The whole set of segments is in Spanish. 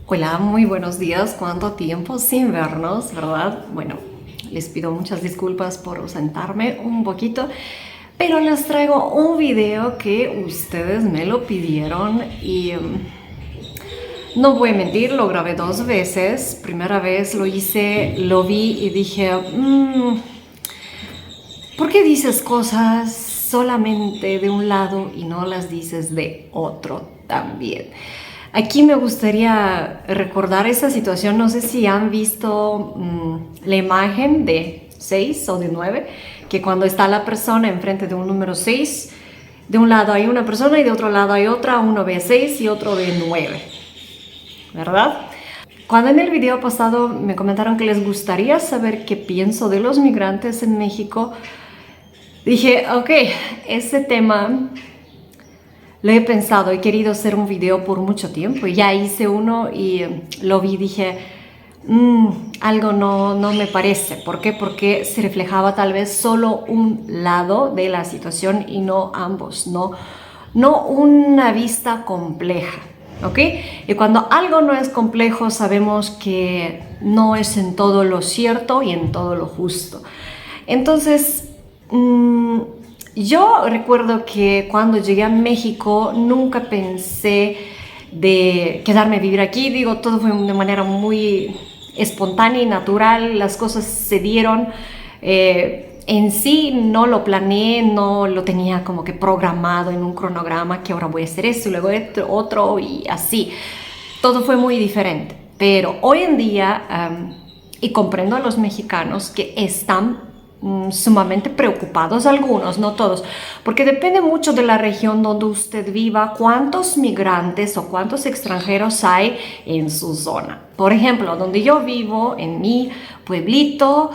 Hola, muy buenos días. ¿Cuánto tiempo sin vernos, verdad? Bueno, les pido muchas disculpas por ausentarme un poquito, pero les traigo un video que ustedes me lo pidieron y no voy a mentir, lo grabé dos veces. Primera vez lo hice, lo vi y dije, ¿por qué dices cosas solamente de un lado y no las dices de otro también? Aquí me gustaría recordar esa situación. No sé si han visto la imagen de 6 o de 9, que cuando está la persona enfrente de un número 6, de un lado hay una persona y de otro lado hay otra, uno ve 6 y otro ve 9, ¿verdad? Cuando en el video pasado me comentaron que les gustaría saber qué pienso de los migrantes en México, dije, ok, ese tema lo he pensado, he querido hacer un video por mucho tiempo y ya hice uno y lo vi y dije, algo no me parece. ¿Por qué? Porque se reflejaba tal vez solo un lado de la situación y no ambos, no una vista compleja. ¿Ok? Y cuando algo no es complejo, sabemos que no es en todo lo cierto y en todo lo justo. Entonces, yo recuerdo que cuando llegué a México nunca pensé de quedarme a vivir aquí. Digo, todo fue de manera muy espontánea y natural. Las cosas se dieron. En sí no lo planeé, no lo tenía como que programado en un cronograma que ahora voy a hacer esto y luego otro y así. Todo fue muy diferente. Pero hoy en día, y comprendo a los mexicanos que están sumamente preocupados, algunos, no todos, porque depende mucho de la región donde usted viva, cuántos migrantes o cuántos extranjeros hay en su zona. Por ejemplo, donde yo vivo, en mi pueblito,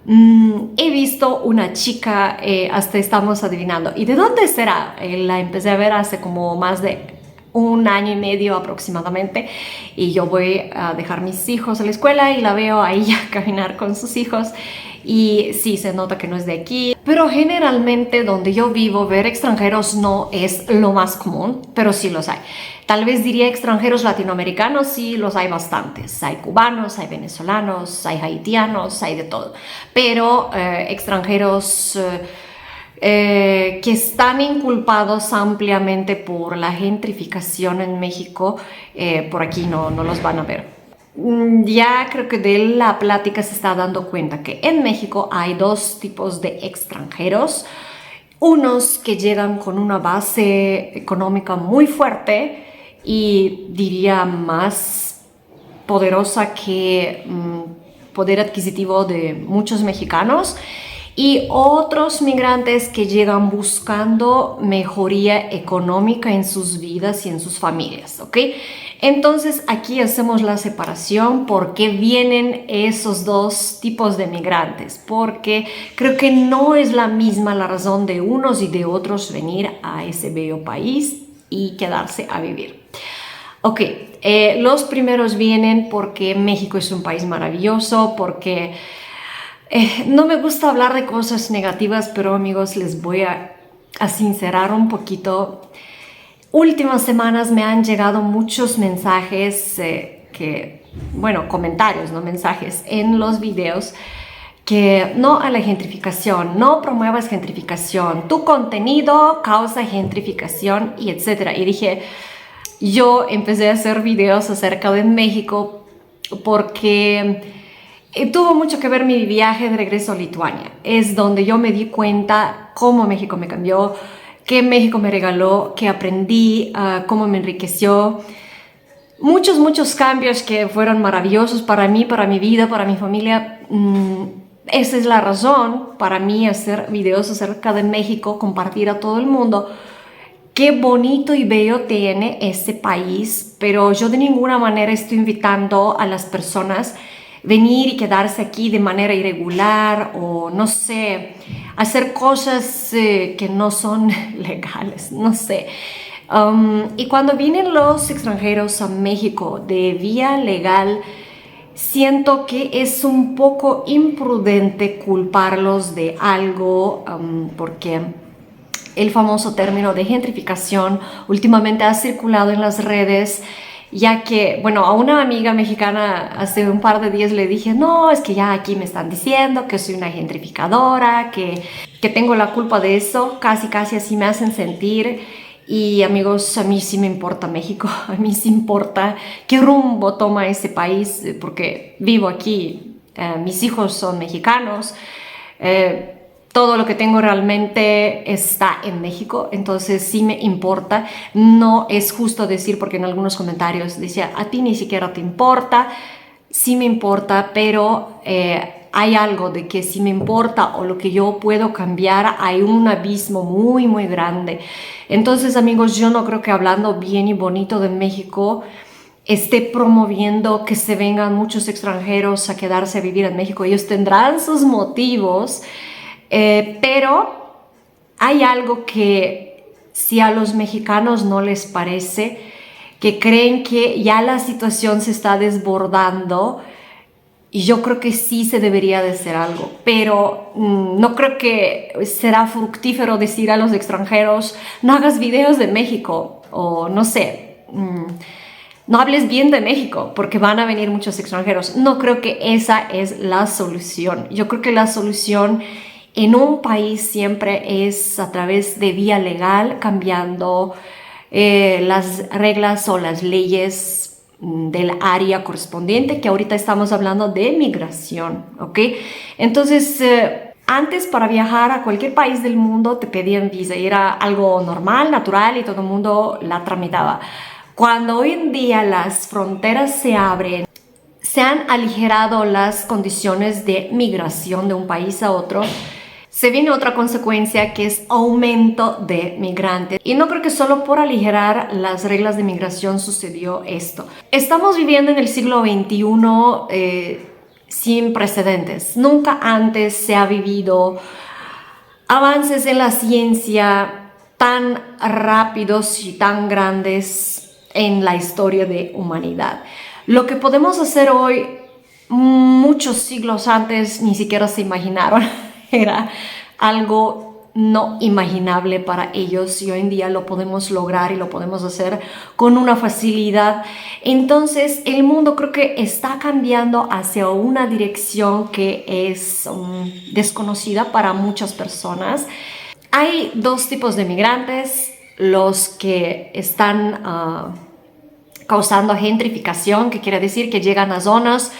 he visto una chica, hasta estamos adivinando, ¿y de dónde será? La empecé a ver hace como más de un año y medio aproximadamente, y yo voy a dejar mis hijos a la escuela y la veo ahí a caminar con sus hijos y sí, se nota que no es de aquí, pero generalmente donde yo vivo ver extranjeros no es lo más común, pero sí los hay. Tal vez diría extranjeros latinoamericanos, sí los hay bastantes. Hay cubanos, hay venezolanos, hay haitianos, hay de todo, pero extranjeros que están inculpados ampliamente por la gentrificación en México, por aquí no los van a ver. Ya creo que de la plática se está dando cuenta que en México hay dos tipos de extranjeros. Unos que llegan con una base económica muy fuerte y diría más poderosa que poder adquisitivo de muchos mexicanos, y otros migrantes que llegan buscando mejoría económica en sus vidas y en sus familias, ¿ok? Entonces aquí hacemos la separación. ¿Por qué vienen esos dos tipos de migrantes? Porque creo que no es la misma la razón de unos y de otros venir a ese bello país y quedarse a vivir. Ok, los primeros vienen porque México es un país maravilloso, porque no me gusta hablar de cosas negativas, pero amigos, les voy a sincerar un poquito. Últimas semanas me han llegado muchos mensajes comentarios, no mensajes, en los videos, que no a la gentrificación, no promuevas gentrificación, tu contenido causa gentrificación y etcétera. Y dije, yo empecé a hacer videos acerca de México porque tuvo mucho que ver mi viaje de regreso a Lituania. Es donde yo me di cuenta cómo México me cambió, qué México me regaló, qué aprendí, cómo me enriqueció. Muchos cambios que fueron maravillosos para mí, para mi vida, para mi familia. Esa es la razón para mí hacer videos acerca de México, compartir a todo el mundo qué bonito y bello tiene este país, pero yo de ninguna manera estoy invitando a las personas venir y quedarse aquí de manera irregular o no sé, hacer cosas que no son legales, no sé. Y cuando vienen los extranjeros a México de vía legal, siento que es un poco imprudente culparlos de algo, porque el famoso término de gentrificación últimamente ha circulado en las redes ya que, bueno, a una amiga mexicana hace un par de días le dije, no, es que ya aquí me están diciendo que soy una gentrificadora, que tengo la culpa de eso, casi así me hacen sentir. Y amigos, a mí sí me importa México, a mí sí importa qué rumbo toma ese país, porque vivo aquí, mis hijos son mexicanos, todo lo que tengo realmente está en México, entonces sí me importa. No es justo decir, porque en algunos comentarios decía, a ti ni siquiera te importa. Sí me importa, pero hay algo de que si me importa o lo que yo puedo cambiar, hay un abismo muy grande. Entonces, amigos, yo no creo que hablando bien y bonito de México esté promoviendo que se vengan muchos extranjeros a quedarse a vivir en México. Ellos tendrán sus motivos, pero hay algo que si a los mexicanos no les parece, que creen que ya la situación se está desbordando, y yo creo que sí se debería de hacer algo, pero no creo que será fructífero decir a los extranjeros, no hagas videos de México, o no sé, no hables bien de México, porque van a venir muchos extranjeros. No creo que esa es la solución. Yo creo que la solución en un país siempre es a través de vía legal, cambiando las reglas o las leyes del área correspondiente, que ahorita estamos hablando de migración, ¿ok? Entonces, antes para viajar a cualquier país del mundo te pedían visa y era algo normal, natural y todo el mundo la tramitaba. Cuando hoy en día las fronteras se abren, se han aligerado las condiciones de migración de un país a otro, se viene otra consecuencia que es aumento de migrantes. Y no creo que solo por aligerar las reglas de migración sucedió esto. Estamos viviendo en el siglo XXI sin precedentes. Nunca antes se ha vivido avances en la ciencia tan rápidos y tan grandes en la historia de humanidad. Lo que podemos hacer hoy, muchos siglos antes ni siquiera se imaginaron. Era algo no imaginable para ellos y hoy en día lo podemos lograr y lo podemos hacer con una facilidad. Entonces el mundo creo que está cambiando hacia una dirección que es desconocida para muchas personas. Hay dos tipos de migrantes: los que están causando gentrificación, que quiere decir que llegan a zonas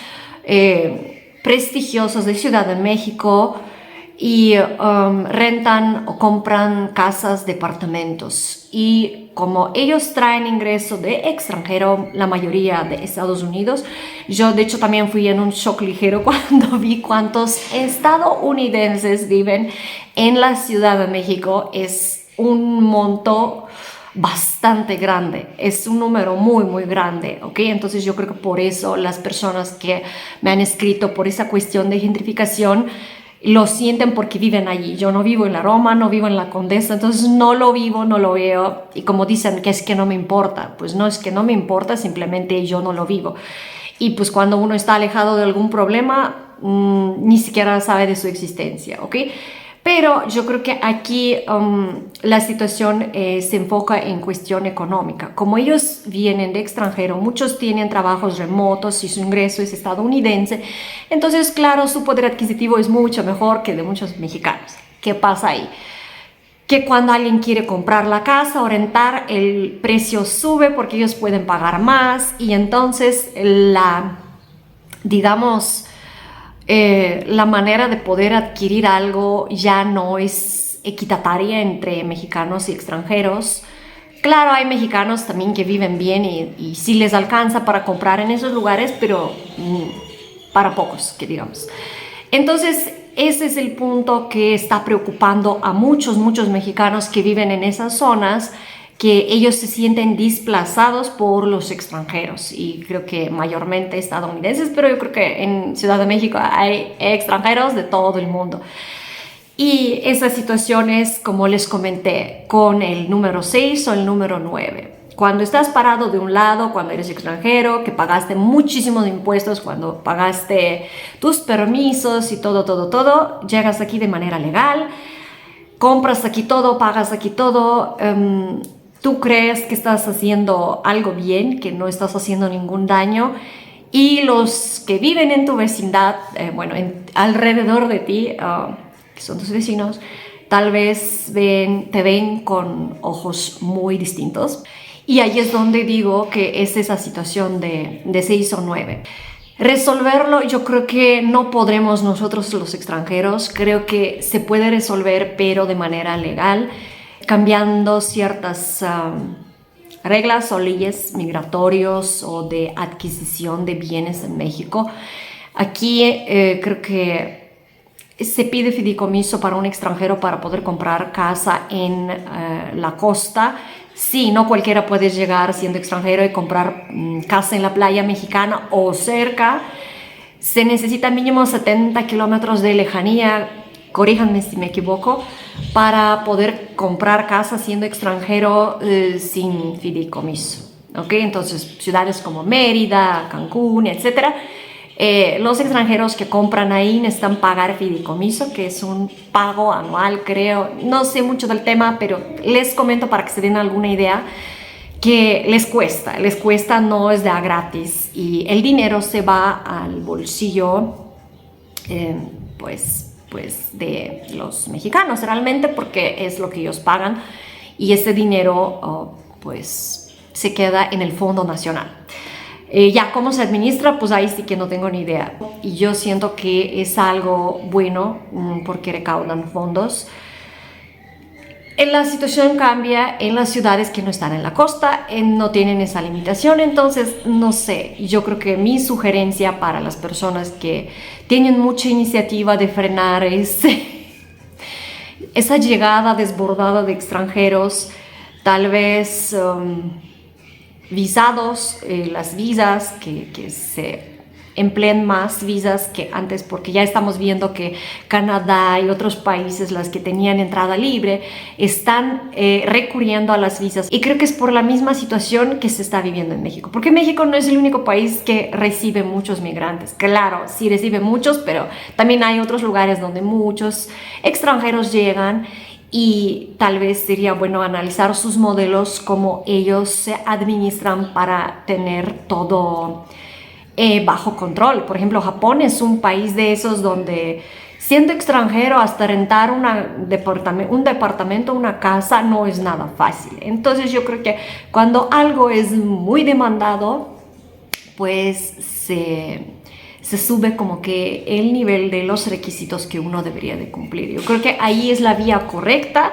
prestigiosas de Ciudad de México y rentan o compran casas, departamentos, y como ellos traen ingreso de extranjero, la mayoría de Estados Unidos. Yo de hecho también fui en un shock ligero cuando vi cuántos estadounidenses viven en la Ciudad de México. Es un monto bastante grande, es un número muy grande, ¿ok? Entonces yo creo que por eso las personas que me han escrito por esa cuestión de gentrificación lo sienten, porque viven allí. Yo no vivo en la Roma, no vivo en la Condesa, entonces no lo vivo, no lo veo. Y como dicen que es que no me importa, pues no es que no me importa, simplemente yo no lo vivo. Y pues cuando uno está alejado de algún problema, ni siquiera sabe de su existencia, ¿ok? Pero yo creo que aquí la situación se enfoca en cuestión económica. Como ellos vienen de extranjero, muchos tienen trabajos remotos y su ingreso es estadounidense. Entonces, claro, su poder adquisitivo es mucho mejor que de muchos mexicanos. ¿Qué pasa ahí? Que cuando alguien quiere comprar la casa o rentar, el precio sube porque ellos pueden pagar más, y entonces la manera de poder adquirir algo ya no es equitaria entre mexicanos y extranjeros. Claro, hay mexicanos también que viven bien y sí les alcanza para comprar en esos lugares, pero para pocos, que digamos. Entonces, ese es el punto que está preocupando a muchos mexicanos que viven en esas zonas, que ellos se sienten desplazados por los extranjeros, y creo que mayormente estadounidenses, pero yo creo que en Ciudad de México hay extranjeros de todo el mundo. Y esa situación es, como les comenté, con el número 6 o el número 9. Cuando estás parado de un lado, cuando eres extranjero, que pagaste muchísimos impuestos, cuando pagaste tus permisos y todo, llegas aquí de manera legal, compras aquí todo, pagas aquí todo, tú crees que estás haciendo algo bien, que no estás haciendo ningún daño, y los que viven en tu vecindad, alrededor de ti, que son tus vecinos, tal vez te ven con ojos muy distintos. Y ahí es donde digo que es esa situación de 6 o 9. Resolverlo, yo creo que no podremos nosotros los extranjeros, creo que se puede resolver, pero de manera legal, cambiando ciertas reglas o leyes migratorios o de adquisición de bienes en México. Aquí creo que se pide fideicomiso para un extranjero para poder comprar casa en la costa. Sí, no cualquiera puede llegar siendo extranjero y comprar casa en la playa mexicana o cerca. Se necesita mínimo 70 kilómetros de lejanía, corríjanme si me equivoco, para poder comprar casa siendo extranjero sin fideicomiso. ¿Ok? Entonces, ciudades como Mérida, Cancún, etcétera. Los extranjeros que compran ahí necesitan pagar fideicomiso, que es un pago anual, creo. No sé mucho del tema, pero les comento para que se den alguna idea que les cuesta, no es de a gratis. Y el dinero se va al bolsillo, pues de los mexicanos realmente, porque es lo que ellos pagan. Y ese dinero, pues, se queda en el Fondo Nacional. Ya cómo se administra, pues ahí sí que no tengo ni idea. Y yo siento que es algo bueno porque recaudan fondos. La situación cambia en las ciudades que no están en la costa, no tienen esa limitación. Entonces, no sé, yo creo que mi sugerencia para las personas que tienen mucha iniciativa de frenar esa llegada desbordada de extranjeros, tal vez visados, las visas, que se empleen más visas que antes, porque ya estamos viendo que Canadá y otros países, las que tenían entrada libre, están recurriendo a las visas. Y creo que es por la misma situación que se está viviendo en México, porque México no es el único país que recibe muchos migrantes. Claro, sí recibe muchos, pero también hay otros lugares donde muchos extranjeros llegan. Y tal vez sería bueno analizar sus modelos, cómo ellos se administran para tener todo bajo control. Por ejemplo, Japón es un país de esos donde, siendo extranjero, hasta rentar un departamento, una casa, no es nada fácil. Entonces yo creo que cuando algo es muy demandado, pues se sube como que el nivel de los requisitos que uno debería de cumplir. Yo creo que ahí es la vía correcta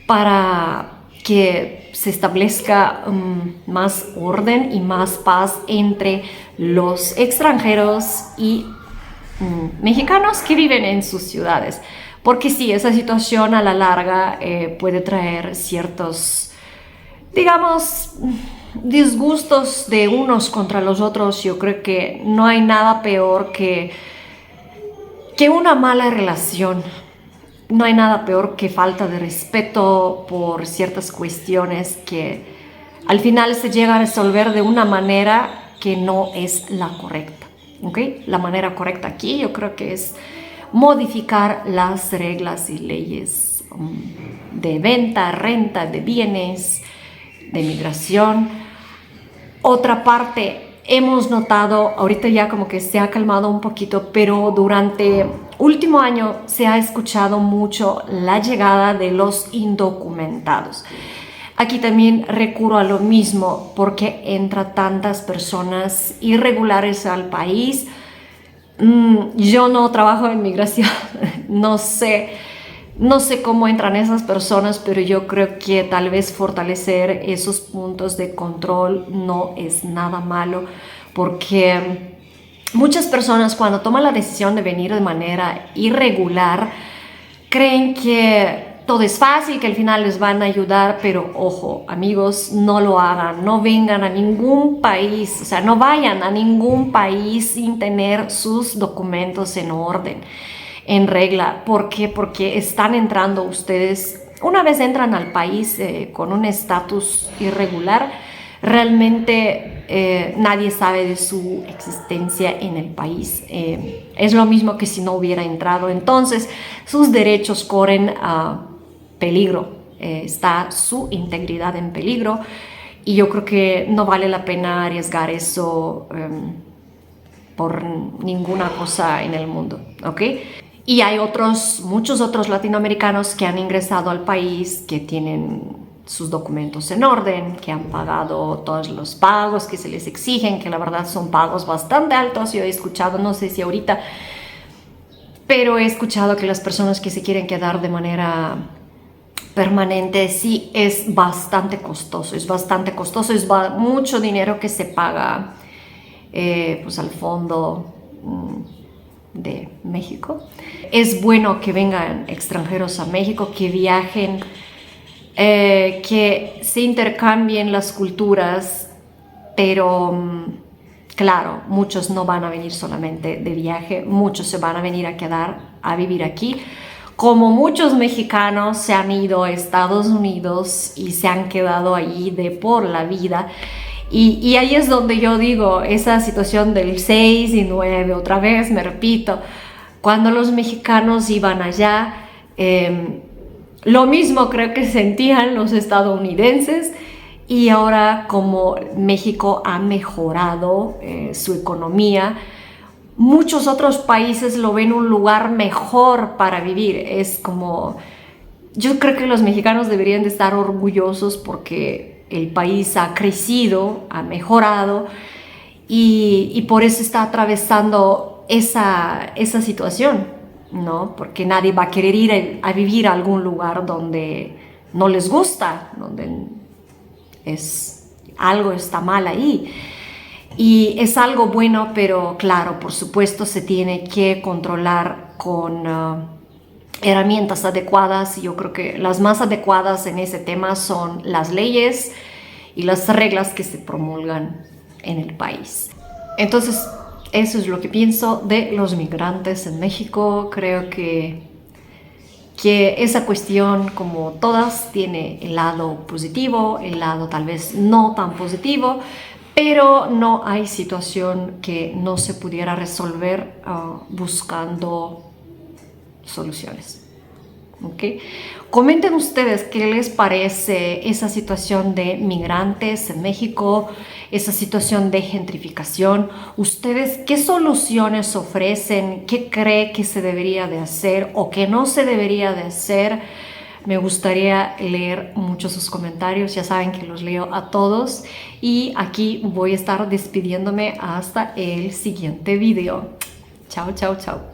para que se establezca más orden y más paz entre los extranjeros y mexicanos que viven en sus ciudades. Porque sí, esa situación a la larga puede traer ciertos, digamos, disgustos de unos contra los otros. Yo creo que no hay nada peor que una mala relación. No hay nada peor que falta de respeto por ciertas cuestiones que al final se llega a resolver de una manera que no es la correcta. ¿Okay? La manera correcta aquí yo creo que es modificar las reglas y leyes de venta, renta de bienes, de migración. Otra parte, hemos notado, ahorita ya como que se ha calmado un poquito, pero durante último año se ha escuchado mucho la llegada de los indocumentados. Aquí también recurro a lo mismo porque entra tantas personas irregulares al país. Yo no trabajo en migración, no sé cómo entran esas personas, pero yo creo que tal vez fortalecer esos puntos de control no es nada malo, porque muchas personas cuando toman la decisión de venir de manera irregular creen que todo es fácil, que al final les van a ayudar, pero ojo, amigos, no lo hagan, no vengan a ningún país, o sea, no vayan a ningún país sin tener sus documentos en orden, en regla. ¿Por qué? Porque están entrando ustedes, una vez entran al país con un estatus irregular, realmente nadie sabe de su existencia en el país. Es lo mismo que si no hubiera entrado. Entonces, sus derechos corren peligro. está su integridad en peligro y yo creo que no vale la pena arriesgar eso por ninguna cosa en el mundo, ¿ok? Y hay muchos otros latinoamericanos que han ingresado al país, que tienen sus documentos en orden, que han pagado todos los pagos que se les exigen, que la verdad son pagos bastante altos. Yo he escuchado, no sé si ahorita, pero he escuchado que las personas que se quieren quedar de manera permanente sí es bastante costoso, es mucho dinero que se paga pues al fondo de México. Es bueno que vengan extranjeros a México, que viajen, que se intercambien las culturas, pero claro, muchos no van a venir solamente de viaje, muchos se van a venir a quedar a vivir aquí, como muchos mexicanos se han ido a Estados Unidos y se han quedado allí de por la vida. Y ahí es donde yo digo, esa situación del 6 y 9, otra vez me repito, cuando los mexicanos iban allá, lo mismo creo que sentían los estadounidenses, y ahora como México ha mejorado su economía, muchos otros países lo ven un lugar mejor para vivir. Es como, yo creo que los mexicanos deberían de estar orgullosos porque el país ha crecido, ha mejorado y por eso está atravesando esa situación, ¿no? Porque nadie va a querer ir a vivir a algún lugar donde no les gusta, donde algo está mal ahí. Y es algo bueno, pero claro, por supuesto se tiene que controlar con herramientas adecuadas. Yo creo que las más adecuadas en ese tema son las leyes y las reglas que se promulgan en el país. Entonces, eso es lo que pienso de los migrantes en México. Creo que esa cuestión, como todas, tiene el lado positivo, el lado tal vez no tan positivo, pero no hay situación que no se pudiera resolver buscando soluciones. ¿Okay? Comenten ustedes qué les parece esa situación de migrantes en México, esa situación de gentrificación. Ustedes, ¿qué soluciones ofrecen? ¿Qué cree que se debería de hacer o que no se debería de hacer? Me gustaría leer muchos sus comentarios, ya saben que los leo a todos, y aquí voy a estar despidiéndome hasta el siguiente video. Chao, chao, chao.